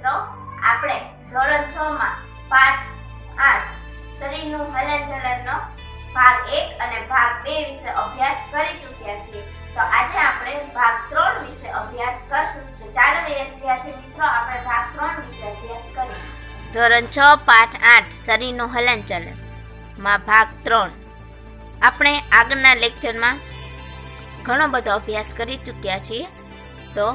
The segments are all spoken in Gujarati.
મિત્રો, આપણે ધોરણ 6 માં પાઠ 8 શરીરનું હલનચલનનો ભાગ 1 અને ભાગ 2 વિશે અભ્યાસ કરી ચૂક્યા છીએ. તો આજે આપણે ભાગ 3 વિશે અભ્યાસ કરશું. તો ચાલો વિદ્યાર્થી મિત્રો, આપણે ભાગ 3 વિશે અભ્યાસ કરીએ. ધોરણ 6 પાઠ 8 શરીરનું હલનચલન માં ભાગ 3. આપણે આગળના લેક્ચરમાં ઘણો બધો અભ્યાસ કરી ચૂક્યા છીએ. તો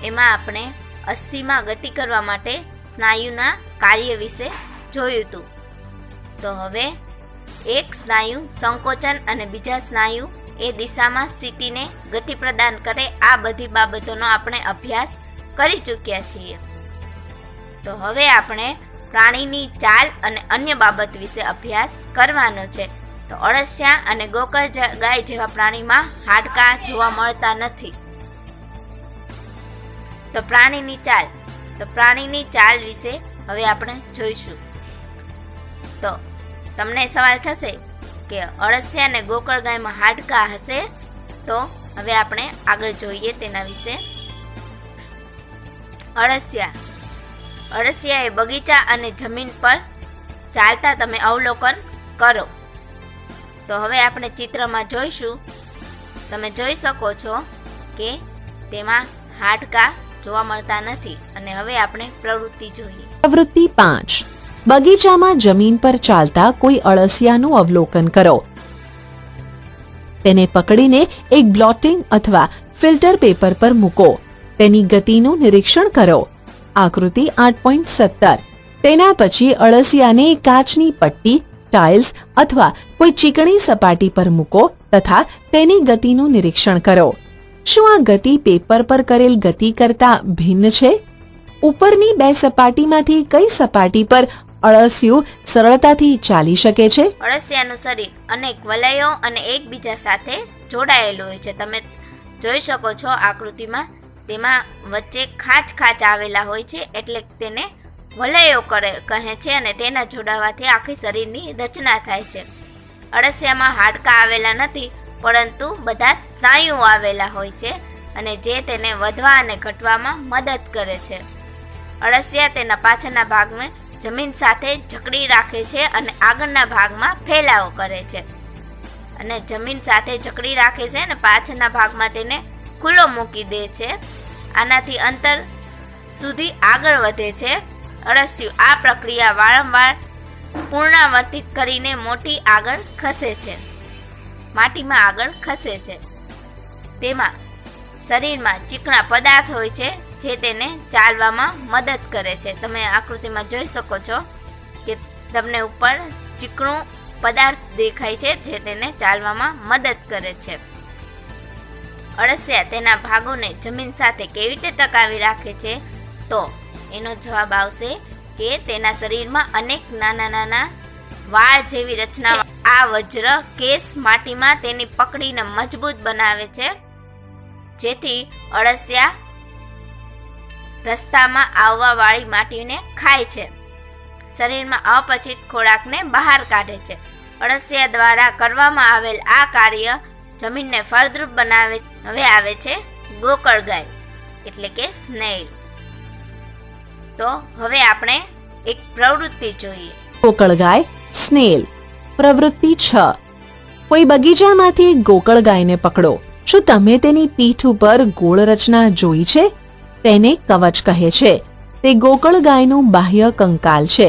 એમાં આપણે અસ્થિમાં ગતિ કરવા માટે સ્નાયુના કાર્ય વિશે જોયું હતું. તો હવે એક સ્નાયુ સંકોચન અને બીજા સ્નાયુ એ દિશામાં સ્થિતિને ગતિ પ્રદાન કરે, આ બધી બાબતોનો આપણે અભ્યાસ કરી ચૂક્યા છીએ. તો હવે આપણે પ્રાણીની ચાલ અને અન્ય બાબત વિશે અભ્યાસ કરવાનો છે. તો અળસિયા અને ગોકળ ગાય જેવા પ્રાણીમાં હાડકાં જોવા મળતા નથી. તો પ્રાણીની ચાલ વિશે હવે આપણે જોઈશું. તો તમને સવાલ થશે કે અળસિયા અને ગોકળ ગાયમાં હાડકાં હશે. તો હવે આપણે આગળ જોઈએ તેના વિશે. અળસિયા એ બગીચા અને જમીન પર ચાલતા તમે અવલોકન કરો. તો હવે આપણે ચિત્રમાં જોઈશું. તમે જોઈ શકો છો કે તેમાં હાડકાં જોવા મળતા નથી. અને હવે આપણે પ્રવૃત્તિ જોઈએ. પ્રવૃત્તિ 5. બગીચામાં જમીન પર ચાલતા કોઈ અળસિયાનું અવલોકન કરો. તેને પકડીને એક બ્લોટિંગ અથવા ફિલ્ટર પેપર પર મૂકો. તેની ગતિનું નિરીક્ષણ કરો. આકૃતિ 8.17. તેના પછી અળસિયાને કાચની પટ્ટી, ટાઇલ્સ અથવા કોઈ ચીકણી સપાટી પર મૂકો તથા તેની ગતિનું નિરીક્ષણ કરો. શું આ ગતિ પેપર પર કરેલ ગતિ કરતા ભિન્ન છે? ઉપરની બે સપાટીમાંથી કઈ સપાટી પર અળસિયું સરળતાથી ચાલી શકે છે? અળસિયાનું શરીર અનેક વલયો અને એકબીજા સાથે જોડાયેલું હોય છે. તમે જોઈ શકો છો આકૃતિમાં, તેમાં વચ્ચે ખાંચ આવેલા હોય છે, એટલે તેને વલયો કહે છે. અને તેના જોડાવાથી આખી શરીરની રચના થાય છે. અળસિયામાં હાડકાં આવેલા નથી, પરંતુ બધા સ્નાયુઓ આવેલા હોય છે, અને જે તેને વધવા અને ઘટવામાં મદદ કરે છે. અળસિયા તેના પાછળના ભાગને જમીન સાથે જકડી રાખે છે અને આગળના ભાગમાં ફેલાવો કરે છે. અને જમીન સાથે જકડી રાખે છે અને પાછળના ભાગમાં તેને ખુલ્લો મૂકી દે છે. આનાથી અંતર સુધી આગળ વધે છે. અળસિયું આ પ્રક્રિયા વારંવાર પુનરાવર્તિત કરીને માટીમાં આગળ ખસે છે. તેમાં શરીરમાં ચીકણા પદાર્થ હોય છે, જે તેને ચાલવામાં મદદ કરે છે. તમે આકૃતિમાં જોઈ શકો છો કે તમને ઉપર ચીકણું પદાર્થ દેખાય છે, જે તેને ચાલવામાં મદદ કરે છે. અળસિયા તેના ભાગોને જમીન સાથે કેવી રીતે ટકાવી રાખે છે? તો એનો જવાબ આવશે કે તેના શરીરમાં અનેક નાના વાળ જેવી રચના. આ વજ્ર કેસ માટીમાં તેની પકડીને મજબૂત બનાવે છે, જેથી અળસિયા રસ્તામાં આવવા વાળી માટીને ખાય છે. શરીરમાં અપચિત ખોરાકને બહાર કાઢે છે. અળસિયા દ્વારા કરવામાં આવેલ આ કાર્ય જમીનને ફળદ્રુપ બનાવે. હવે આવે છે ગોકળ ગાય, એટલે કે સ્નેલ. તો હવે આપણે એક પ્રવૃત્તિ જોઈએ. ગોકળ ગાય, સ્નેલ. પ્રવૃત્તિ 6. કોઈ બગીચામાંથી એક ગોકળ ગાયને પકડો. શું તમે તેની પીઠ ઉપર ગોળ રચના જોઈ છે? તેને કવચ કહે છે. તે ગોકળ ગાયનું બાહ્ય કંકાલ છે,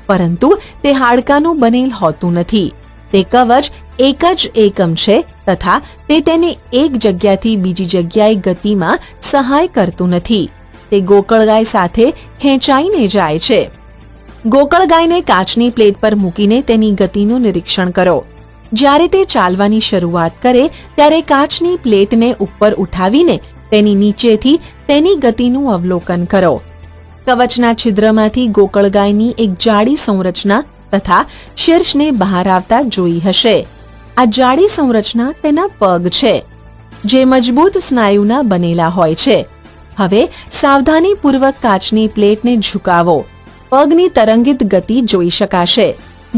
પરંતુ તે હાડકાનું બનેલ હોતું નથી. તે કવચ એક જ એકમ છે તથા તે તેને એક જગ્યાથી બીજી જગ્યાએ ગતિમાં સહાય કરતું નથી. તે ગોકળ ગાય સાથે ખેંચાઈને જાય છે. ગોકળ ગાયને કાચની પ્લેટ પર મૂકીને તેની ગતિનું નિરીક્ષણ કરો. જ્યારે તે ચાલવાની શરૂઆત કરે ત્યારે કાચની પ્લેટને ઉપર ઉઠાવીને તેની નીચેથી તેની ગતિનું અવલોકન કરો. કવચના છિદ્રમાંથી ગોકળ ગાયની એક જાડી સંરચના તથા શીર્ષને બહાર આવતા જોઈ હશે. આ જાડી સંરચના તેના પગ છે, જે મજબૂત સ્નાયુના બનેલા હોય છે. હવે સાવધાનીપૂર્વક કાચની પ્લેટને ઝુકાવો. પગની તરંગિત ગતિ જોઈ શકાશે.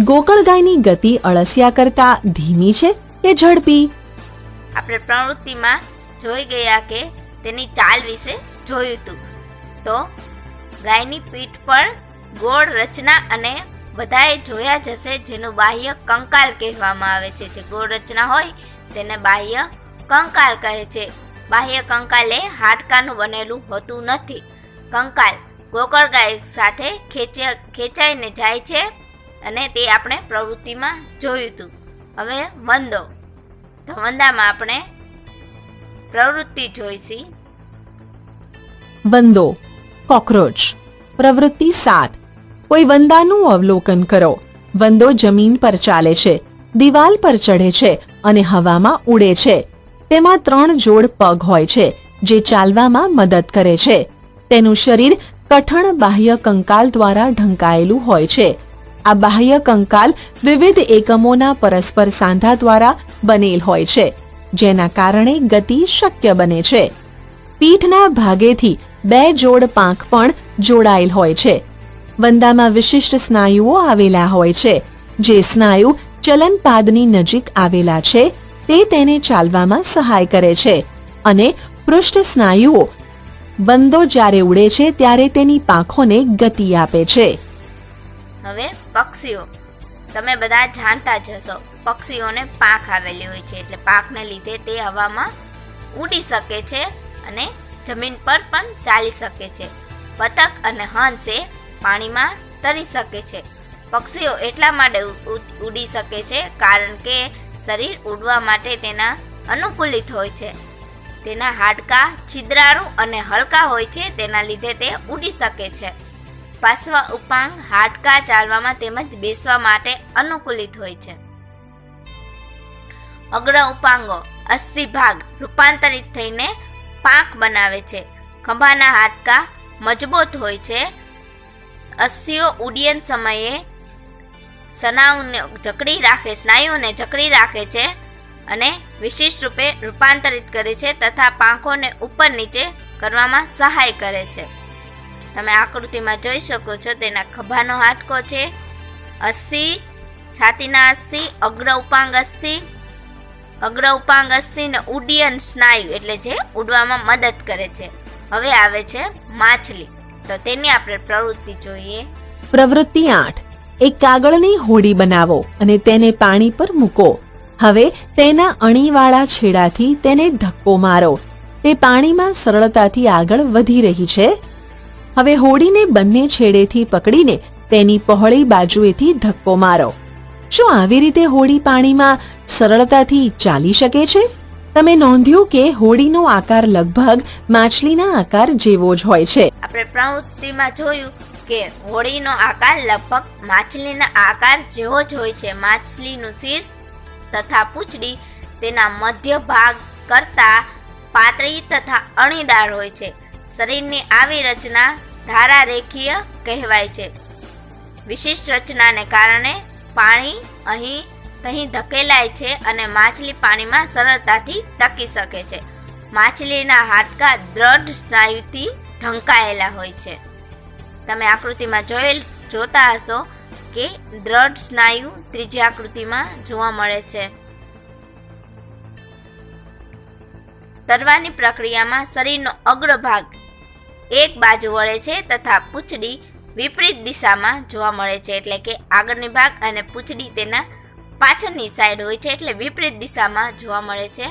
ગોકળ ગાયની ગતિ અળસિયા કરતા ધીમી છે કે ઝડપી? આપણે પ્રવૃત્તિમાં જોઈ ગયા કે તેની ચાલ વિશે જોયું હતું. તો ગાયની પીઠ પર ગોળ રચના અને બધાએ જોયા જ હશે જેનું બાહ્ય કંકાલ કહેવામાં આવે છે. જે ગોળ રચના હોય તેને બાહ્ય કંકાલ કહે છે. બાહ્ય કંકાલ એ હાડકાનું બનેલું હોતું નથી. કંકાલ ગોકળ ગાય સાથે ખેંચાઈને જાય છે અને તે આપણે પ્રવૃત્તિમાં જોયું હતું. હવે વંદો, તો વંદામાં આપણે પ્રવૃત્તિ જોઈશી. વંદો કોક્રોચ. પ્રવૃત્તિ 7. કોઈ વંદાનું અવલોકન કરો. વંદો જમીન પર ચાલે છે, દિવાલ પર ચઢે છે અને હવામાં ઉડે છે. તેમાં 3 જોડ પગ હોય છે જે ચાલવામાં મદદ કરે છે. તેનું શરીર કઠણ બાહ્ય કંકાલ દ્વારા ઢંકાયેલું હોય છે. આ બાહ્ય કંકાલ વિવિધ એકમોના પરસ્પર સાંધા દ્વારા બનેલ હોય છે, જેના કારણે ગતિ શક્ય બને છે. પીઠના ભાગેથી 2 જોડ પાંખ પણ જોડાયેલ હોય છે. વંદામાં વિશિષ્ટ સ્નાયુઓ આવેલા હોય છે. જે સ્નાયુ ચલનપાદની નજીક આવેલા છે તે તેને ચાલવામાં સહાય કરે છે અને પૃષ્ઠ સ્નાયુઓ વંદો જ્યારે ઉડે છે ત્યારે તેની પાંખોને ગતિ આપે છે. હવે પક્ષીઓ, તમે બધા જાણતા જ હશો, પક્ષીઓને પાંખ આવેલી હોય છે, એટલે પાંખને લીધે તે હવામાં ઉડી શકે છે અને જમીન પર પણ ચાલી શકે છે. બતક અને હંસ એ પાણીમાં તરી શકે છે. પક્ષીઓ એટલા માટે ઉડી શકે છે કારણ કે શરીર ઉડવા માટે તેના અનુકૂલિત હોય છે. તેના હાડકાં છિદ્રાળુ અને હલકા હોય છે, તેના લીધે તે ઉડી શકે છે. પાર્શ્વ ઉપાંગ હાડકાં ચાલવામાં તેમજ બેસવા માટે અનુકૂલિત હોય છે. અગ્ર ઉપાંગો અસ્થિ ભાગ રૂપાંતરિત થઈને પાંખ બનાવે છે. ખભાના હાડકાં મજબૂત હોય છે. અસ્થિઓ ઉડ્ડયન સમયે સ્નાયુને જકડી રાખે છે અને વિશિષ્ટ રૂપે રૂપાંતરિત કરે છે તથા પાંખોને ઉપર નીચે કરવામાં સહાય કરે છે. તમે આકૃતિમાં જોઈ શકો છો, તેના ખભાનો હાડકો છે, અસ્થિ, છાતીના અસ્થિ, અગ્ર ઉપાંગ અસ્થિ ને ઉડ્ડયન સ્નાયુ એટલે જે ઉડવામાં મદદ કરે છે. હવે આવે છે માછલી, તો તેની આપણે પ્રવૃત્તિ જોઈએ. પ્રવૃત્તિ 8. એક કાગળની હોડી બનાવો અને તેને પાણી પર મૂકો. હવે તેના અણીવાળા છેડાથી તેને ધક્કો મારો. તે પાણીમાં સરળતાથી આગળ વધી રહી છે. હવે હોડીને બંને છેડેથી પકડીને તેની પહોળી બાજુએથી ધક્કો મારો. શું આવી રીતે હોડી પાણીમાં સરળતાથી ચાલી શકે છે? તમે નોંધ્યું કે હોડીનો આકાર લગભગ માછલીના આકાર જેવો જ હોય છે. આપણે પ્રવૃત્તિમાં જોયું કે હોડીનો આકાર લગભગ માછલીના આકાર જેવો જ હોય છે. માછલીનું શીર્ષ તથા પૂંછડી તેના મધ્ય ભાગ કરતાં પાતળી તથા અણીદાર હોય છે. શરીરની આવી રચના ધારારેખીય કહેવાય છે. વિશિષ્ટ રચનાને કારણે પાણી અહીં ધકેલાય છે અને માછલી પાણીમાં સરળતાથી ટકી શકે છે. માછલીના હાડકાં દ્રઢ સ્નાયુથી ઢંકાયેલા હોય છે. તમે આકૃતિમાં જોતા હશો કે દ્રઢ સ્નાયુ ત્રીજી આકૃતિમાં જોવા મળે છે. તરવાની પ્રક્રિયામાં શરીરનો અગ્ર ભાગ એક બાજુ વળે છે તથા પૂંછડી વિપરીત દિશામાં જોવા મળે છે. એટલે કે આગળની ભાગ અને પૂંછડી તેના પાછળની સાઈડ હોય છે, એટલે વિપરીત દિશામાં જોવા મળે છે.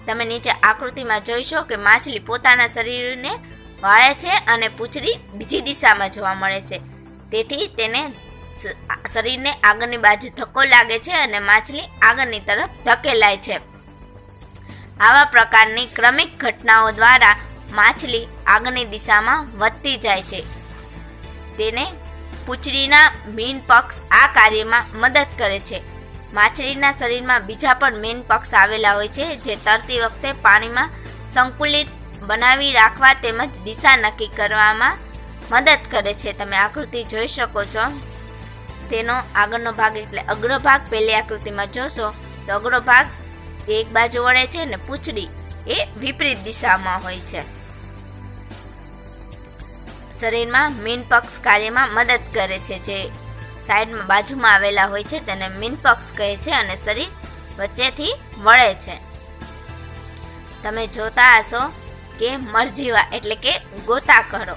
તમે નીચે આકૃતિમાં જોઈશો કે માછલી પોતાના શરીરને વાળે છે અને પૂંછડી બીજી દિશામાં જોવા મળે છે. તેથી તેને શરીરને આગળની બાજુ ધક્કો લાગે છે અને માછલી આગળની તરફ ધકેલાય છે. આવા પ્રકારની ક્રમિક ઘટનાઓ દ્વારા માછલી આગળની દિશામાં વધતી જાય છે. તેને પૂંછડીના મીન પક્ષ આ કાર્યમાં મદદ કરે છે. માછલીના શરીરમાં બીજા પણ મીન પક્ષ આવેલા હોય છે, જે તરતી વખતે પાણીમાં સંકુલિત બનાવી રાખવા તેમજ દિશા નક્કી કરવામાં મદદ કરે છે. તમે આકૃતિ જોઈ શકો છો. તેનો આગળનો ભાગ એટલે અગ્ર ભાગ પહેલી આકૃતિમાં જોશો તો અગ્ર ભાગ એક બાજુ વળે છે અને પૂંછડી એ વિપરીત દિશામાં હોય છે. શરીરમાં મીન પક્ષ કાર્યમાં મદદ કરે છે. જે સાઈડમાં બાજુમાં આવેલા હોય છે તેને મીન પક્ષ કહે છે અને શરીર વચ્ચેથી વળે છે. તમે જોતા હશો કે મરજીવા એટલે કે ગોતાખરો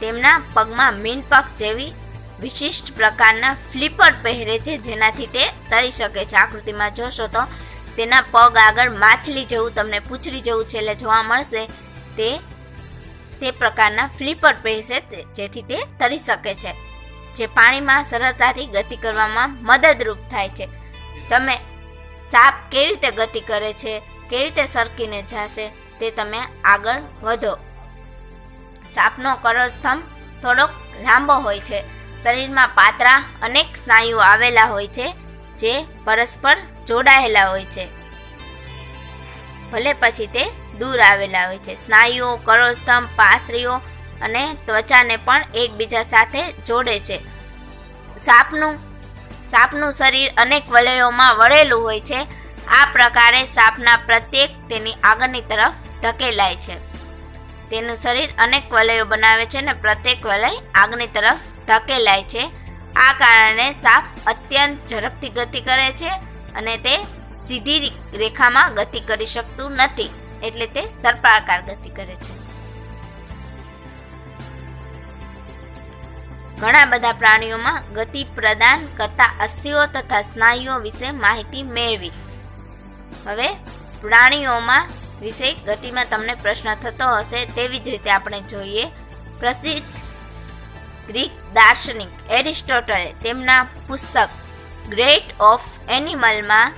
તેમના પગમાં મીનપગ જેવી વિશિષ્ટ પ્રકારના ફ્લીપર પહેરે છે, જેનાથી તે તરી શકે છે. આકૃતિમાં જોશો તો તેના પગ આગળ માછલી જેવું, તમને પૂંછડી જેવું છેલ્લે જોવા મળશે. તે પ્રકારના ફ્લીપર પહેરશે જેથી તે તરી શકે છે, જે પાણીમાં સરળતાથી ગતિ કરવામાં મદદરૂપ થાય છે. તમે સાપ કેવી રીતે ગતિ કરે છે, કેવી રીતે સરકીને જશે તે તમે આગળ વધો. સાપનો કરોડસ્તંભ થોડોક લાંબો હોય છે. શરીરમાં પાતળા અનેક સ્નાયુઓ આવેલા હોય છે, જે પરસ્પર જોડાયેલા હોય છે, ભલે પછી તે દૂર આવેલા હોય છે. સ્નાયુઓ કરોડસ્તંભ, પાસરીઓ અને ત્વચાને પણ એકબીજા સાથે જોડે છે. સાપનું શરીર અનેક વલયોમાં વળેલું હોય છે. આ પ્રકારે સાપના પ્રત્યેક તેની આગળની તરફ ધકેલાય છે. તેનું શરીર અનેક વલયો બનાવે છે અને પ્રત્યેક વલય આગળની તરફ ધકેલાય છે. આ કારણે સાપ અત્યંત ઝડપથી ગતિ કરે છે અને તે સીધી રેખામાં ગતિ કરી શકતું નથી, એટલે તે સર્પાકાર ગતિ કરે છે. ઘણા બધા પ્રાણીઓમાં ગતિ પ્રદાન કરતા અસ્થિઓ તથા સ્નાયુઓ વિશે માહિતી મેળવી. હવે પ્રાણીઓમાં વિશે ગતિમાં તમને પ્રશ્ન થતો હશે, તેવી જ રીતે આપણે જોઈએ. પ્રસિદ્ધ ગ્રીક દાર્શનિક એરિસ્ટોટલે તેમના પુસ્તક ગ્રેટ ઓફ એનિમલમાં,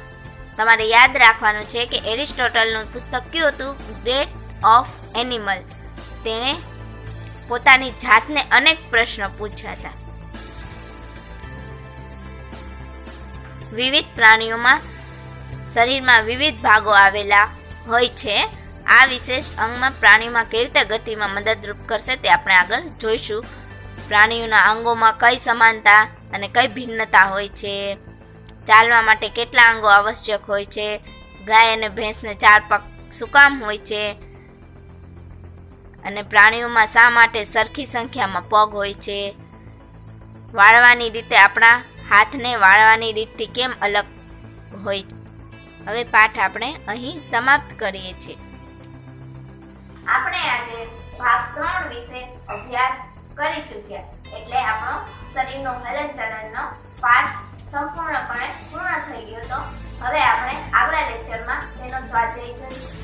તમારે યાદ રાખવાનું છે કે એરિસ્ટોટલનું પુસ્તક કયું હતું? Great of animal. તેણે પોતાની જાતને અનેક પ્રશ્ન પૂછ્યા હતા. વિવિધ પ્રાણીઓમાં શરીરમાં વિવિધ ભાગો આવેલા હોય છે. આ વિશેષ અંગમાં પ્રાણીઓમાં કેવી રીતે ગતિમાં મદદરૂપ કરશે તે આપણે આગળ જોઈશું. પ્રાણીઓના અંગોમાં કઈ સમાનતા અને કઈ ભિન્નતા હોય છે, ચાલવા માટે કેટલા અંગો આવશ્યક હોય છે, ગાય અને ભેંસને 4 પગ શું કામ હોય છે, અને પ્રાણીઓમાં શા માટે સરખી સંખ્યામાં પગ હોય છે, વાળવાની રીતે આપણા હાથને વાળવાની રીતથી કેમ અલગ હોય છે. હવે પાઠ આપણે અહીં સમાપ્ત કરીએ છીએ. આપણે આજે ભાગ 3 વિશે અભ્યાસ કરી ચૂક્યા, એટલે આપણો શરીરનો હલનચલનનો પાઠ સંપૂર્ણપણે પૂર્ણ થઈ ગયો હતો. હવે આપણે આગલા લેક્ચરમાં તેનો સ્વાધ્યાય જોઈશું.